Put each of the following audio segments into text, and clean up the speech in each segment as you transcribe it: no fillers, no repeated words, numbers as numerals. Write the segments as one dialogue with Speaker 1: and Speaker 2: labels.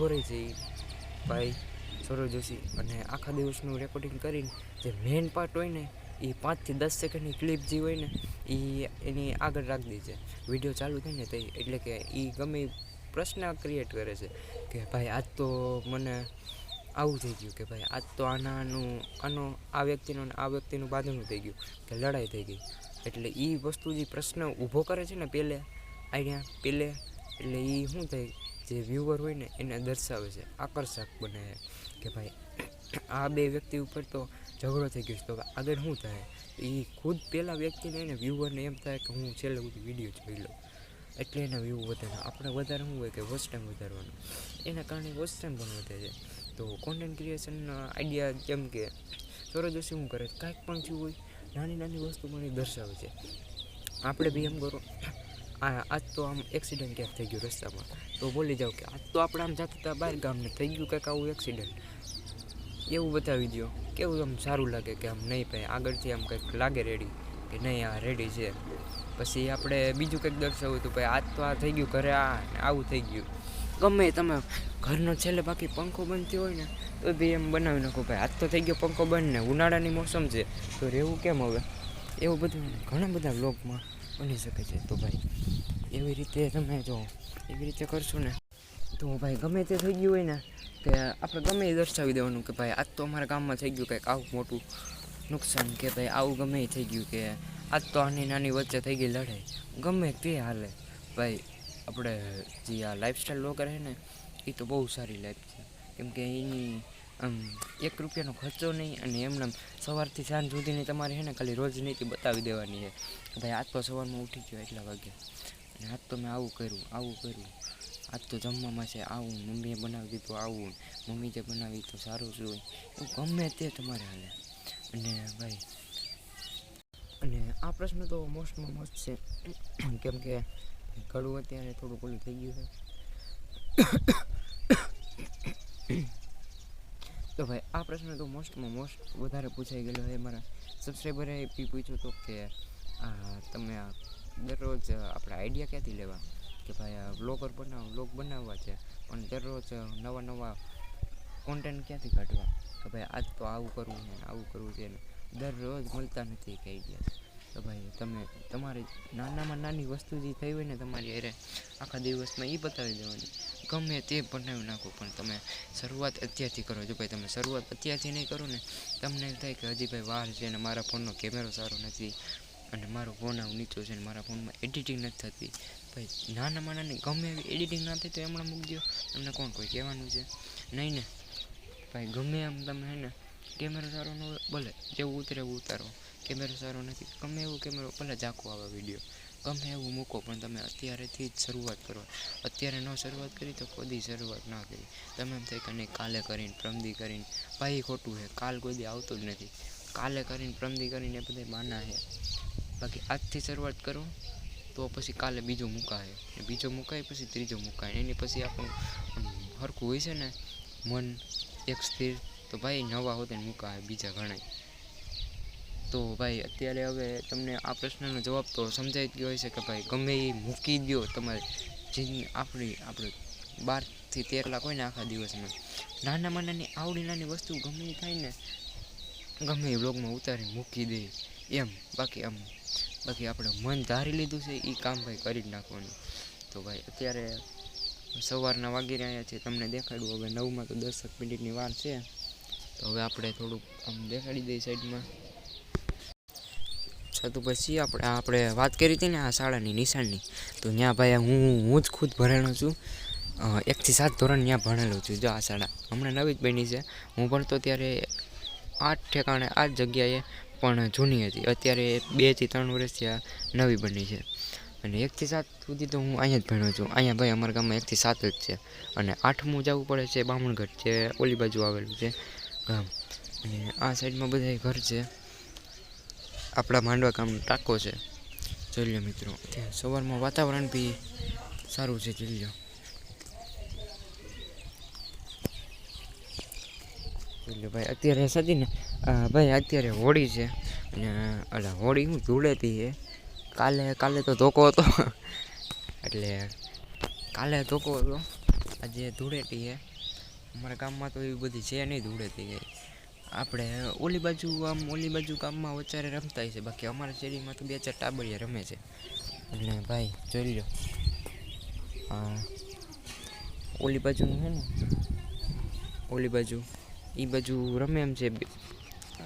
Speaker 1: ઊભો રહી છે એ ભાઈ સૌરવ જોશી, અને આખા દિવસનું રેકોર્ડિંગ કરીને જે મેઇન પાર્ટ હોય ને એ 5 થી 10 સેકન્ડની ક્લિપ જે હોય ને એ એની આગળ રાખી દે છે વિડીયો ચાલુ થાય ને તે, એટલે કે એ ગમે પ્રશ્ન ક્રિએટ કરે છે કે ભાઈ આજ તો મને આવું થઈ ગયું, કે ભાઈ આજ તો આનો આ વ્યક્તિનું બાંધણું થઈ ગયું, કે લડાઈ થઈ ગઈ. એટલે એ વસ્તુ જે પ્રશ્ન ઊભો કરે છે ને પહેલે એટલે એ શું થાય, જે વ્યૂવર હોય ને એને દર્શાવે છે, આકર્ષક બને કે ભાઈ આ બે વ્યક્તિ ઉપર તો ઝઘડો થઈ ગયો છે, તો આગળ શું થાય. એ ખુદ પહેલાં વ્યક્તિને એને વ્યૂવરને એમ થાય કે હું છેલ્લે સુધી વિડીયો જોઈ લઉં, એટલે એના વ્યૂ વધે. આપણે વધારે શું હોય કે વોચ ટાઈમ વધારવાનો, એના કારણે વોચ ટાઈમ પણ વધે છે. તો કોન્ટેન્ટ ક્રિએશન આઈડિયા જેમ કે સૌરવ જોશી શું કરે, કાંઈક પણ થયું હોય નાની નાની વસ્તુ મને દર્શાવે છે. આપણે બી એમ કરો, આજ તો આમ એક્સિડન્ટ ક્યાંક થઈ ગયું રસ્તામાં, તો બોલી જાઓ કે આજ તો આપણે આમ જતા હતા બહાર ગામને થઈ ગયું કંઈક આવું એક્સિડન્ટ, એવું બતાવી દો. કેવું આમ સારું લાગે કે આમ નહીં ભાઈ આગળથી આમ કંઈક લાગે રેડી કે નહીં આ રેડી છે. પછી આપણે બીજું કંઈક દર્શાવ્યું હતું ભાઈ આજ તો આ થઈ ગયું ઘરે આવું થઈ ગયું, ગમે તમે ઘરનો છેલ્લે બાકી પંખો બંધ થયો હોય ને તો બી એમ બનાવી નાખો ભાઈ આજ તો થઈ ગયો પંખો બંધ ને ઉનાળાની મોસમ છે તો રહેવું કેમ હવે. એવું બધું ઘણા બધા વ્લોગમાં બની શકે છે. તો ભાઈ એવી રીતે તમે જો એવી રીતે કરશો ને તો ભાઈ ગમે તે થઈ ગયું હોય ને કે આપણે ગમે એ દર્શાવી દેવાનું કે ભાઈ આજ તો અમારા ગામમાં થઈ ગયું કંઈક આવું મોટું નુકસાન, કે ભાઈ આવું ગમે એ થઈ ગયું, કે આજ તો આની નાની વચ્ચે થઈ ગઈ લડાઈ, ગમે તે હાલે. ભાઈ આપણે જે આ લાઈફસ્ટાઈલ વ્લોગર છે ને એ તો બહુ સારી લાઈફ છે, કેમકે એની આમ 1 રૂપિયાનો ખર્ચો નહીં, અને એમને સવારથી સાંજ સુધીની તમારે છે ને ખાલી રોજનીતિ બતાવી દેવાની છે કે ભાઈ આજ તો સવારમાં ઉઠી ગયો એટલા વાગે, અને આજ તો મેં આવું કર્યું આજ તો જમવામાં છે આવું, મમ્મીએ બનાવી દીધું આવું, મમ્મી જે બનાવી તો સારું જ હોય, એવું ગમે તે તમારે હાલે. અને ભાઈ અને આ પ્રશ્ન તો મોસ્ટમાં મોસ્ટ છે, કેમ કે ગળું અત્યારે થોડુંક ઓલું થઈ ગયું છે. તો ભાઈ આ પ્રશ્ન તો મોસ્ટમાં મોસ્ટ વધારે પૂછાઈ ગયેલો છે. મારા સબસ્ક્રાઈબરે એ બી પૂછ્યું હતું કે તમે આ દરરોજ આપણે આઈડિયા ક્યાંથી લેવા, કે ભાઈ આ વ્લોગ બનાવવા છે પણ દરરોજ નવા કોન્ટેન્ટ ક્યાંથી કાઢવા, કે ભાઈ આજ તો આવું કરવું છે ને દરરોજ મળતા નથી કે આઈડિયા. તો ભાઈ તમે તમારી નાનામાં નાની વસ્તુ જે થઈ હોય ને તમારી અરે આખા દિવસમાં એ બતાવી દેવાની, ગમે તે બનાવી નાખો પણ તમે શરૂઆત અત્યારથી કરો. જો ભાઈ તમે શરૂઆત અત્યારથી નહીં કરો ને તમને એમ થાય કે હજી ભાઈ વાર છે અને મારા ફોનનો કેમેરો સારો નથી અને મારો ફોન આવું નીચો છે અને મારા ફોનમાં એડિટિંગ નથી થતી. ભાઈ નાનામાં નાની ગમે એવી એડિટિંગ ના થઈ તો એમણે મૂકી દો, તમને કોણ કોઈ કહેવાનું છે નહીં ને. ભાઈ ગમે એમ તમે હે ને કેમેરો સારો ન હોય ભલે જેવું ઉતરે એવું ઉતારો, કેમેરો સારો નથી ગમે એવું કેમેરો ભલે ઝાંખો આવે વિડીયો ગમે એવું મૂકો, પણ તમે અત્યારેથી જ શરૂઆત કરો. અત્યારે ન શરૂઆત કરી તો કદી શરૂઆત ના કરી. તમે એમ થાય કે નહીં કાલે કરીને પ્રમદી કરીને, ભાઈ ખોટું છે, કાલ કોઈ દી આવતો જ નથી. કાલે કરીને પ્રમદી કરીને એ બધા માના છે, બાકી આજથી શરૂઆત કરો તો પછી કાલે બીજો મુકાય, બીજો મુકાય પછી ત્રીજો મુકાય, એની પછી આપણું સરખું હોય છે ને મન એક સ્થિર, તો ભાઈ નવા હોતે મુકાય બીજા ઘણા. તો ભાઈ અત્યારે હવે તમને આ પ્રશ્નનો જવાબ તો સમજાઈ જ ગયો હોય છે કે ભાઈ ગમે એ મૂકી દો તમારે જે આપણે 12 થી 13 લાખ હોય ને આખા દિવસમાં, નાનામાં નાની નાની વસ્તુ ગમે એ થાય ને ગમે એ વ્લોગમાં ઉતારી મૂકી દે એમ. બાકી આપણે મન ધારી લીધું છે એ કામ ભાઈ કરી જ નાખવાનું. તો ભાઈ અત્યારે સવારના વાગી રહ્યા છે, તમને દેખાડું હવે 9માં તો 10 મિનિટની વાર છે. તો હવે આપણે થોડુંક આમ દેખાડી દઈએ સાઈડમાં. તો પછી આપણે વાત કરી હતી ને આ શાળાની નિશાળની, તો ત્યાં ભાઈ હું જ ખુદ ભણેલો છું. 1 થી 7 ધોરણ ત્યાં ભણેલો છું. જો આ શાળા હમણાં નવી જ બની છે, હું ભણતો ત્યારે 8 ઠેકાણે આ જ જગ્યાએ પણ જૂની હતી. અત્યારે 2 થી 3 વર્ષથી આ નવી બની છે. અને 1 થી 7 સુધી તો હું અહીંયા જ ભણ્યો છું. અહીંયા ભાઈ અમારા ગામમાં 1 થી 7 જ છે, અને 8મું જવું પડે છે બામણગઢ, જે ઓલી બાજુ આવેલું છે ગામ. અને આ સાઈડમાં બધા ઘર છે. આપણા માંડવા ગામનો ટાંકો છે, જોઈ લો મિત્રો. ત્યાં સવારમાં વાતાવરણ બી સારું છે, જોઈ લો. એટલે ભાઈ અત્યારે સાચી ને ભાઈ અત્યારે હોળી છે, અને હોળી હું ધૂળેટી છે. કાલે તો ધોકો હતો એટલે કાલે ધોકો હતો, આજે ધૂળેટી છે. અમારા ગામમાં તો એવી બધી છે નહીં ધૂળેટી ગઈ. આપણે ઓલી બાજુ ગામમાં વચારે રમતા છે, બાકી અમારા શેરીમાં તો 2-4 ટાબરિયા રમે છે. અને ભાઈ જોઈ લો, ઓલી બાજુનું છે ને, ઓલી બાજુ એ બાજુ રમે એમ છે,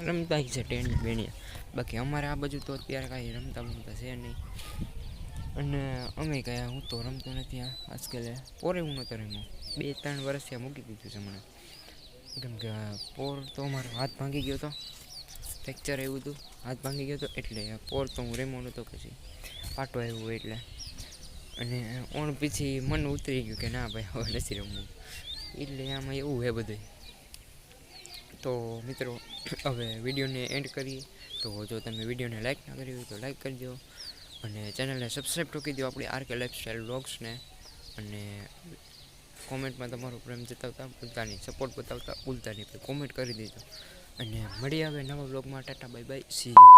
Speaker 1: રમતા છે ટેણી બેણિયા. બાકી અમારે આ બાજુ તો અત્યારે કાંઈ રમતા છે નહીં. અને અમે કાંઈ, હું તો રમતો નથી આજકાલ. પોરે હું નહોતો રમ્યો, 2-3 વર્ષથી મૂકી દીધું છે મને. કેમ કે પોર તો અમારો હાથ ભાંગી ગયો હતો, ફ્રેક્ચર આવ્યું હતું, હાથ ભાંગી ગયો હતો, એટલે પોર તો હું રમ્યો નહોતો. પછી પાટો આવ્યો એટલે, અને ઓણ પછી મન ઉતરી ગયું કે ના ભાઈ હવે નથી રમવું. એટલે આમાં એવું છે બધું. તો મિત્રો હવે વિડીયોને એન્ડ કરીએ. તો જો તમે વિડીયોને લાઈક ના કરી હોય તો લાઈક કરજો, અને ચેનલને સબસ્ક્રાઈબ ઠોકી દો આપણી આરકે લાઈફસ્ટાઈલ વ્લોગ્સને. અને કોમેન્ટમાં તમારો પ્રેમ જતાવતા ભૂલતા નહીં, સપોર્ટ બતાવતા ભૂલતા નહીં, કોમેન્ટ કરી દેજો. અને મળી આવે નવા વ્લોગમાં. Tata bye bye, C you.